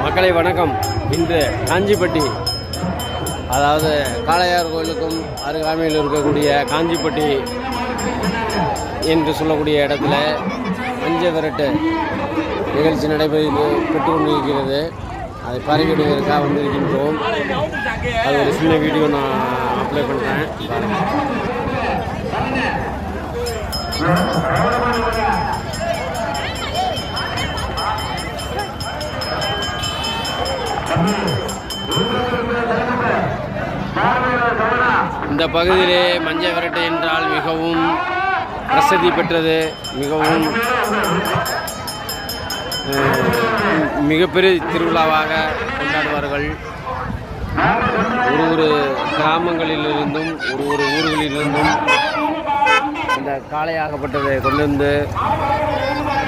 மக்களை வணக்கம். இன்று காஞ்சிப்பட்டி, அதாவது காளையார் கோயிலுக்கும் அருகாமையில் இருக்கக்கூடிய காஞ்சிப்பட்டி என்று சொல்லக்கூடிய இடத்துல மஞ்ச விரட்டு நிகழ்ச்சி நடைபெற்று கொண்டிருக்கிறது. அதை பார்வையிடுவதற்காக வந்திருக்கின்றோம். அது ஒரு சின்ன வீடியோ நான் அப்ளை பண்ணுறேன். இந்த பகுதியிலே மஞ்ச விரட்டு என்றால் மிகவும் பிரசித்தி பெற்றது. மிகவும் மிகப்பெரிய திருவிழாவாக கொண்டாடுவார்கள். ஒரு கிராமங்களிலிருந்தும் ஒரு ஊர்களிலிருந்தும் இந்த காளையாகப்பட்டதை கொண்டு வந்து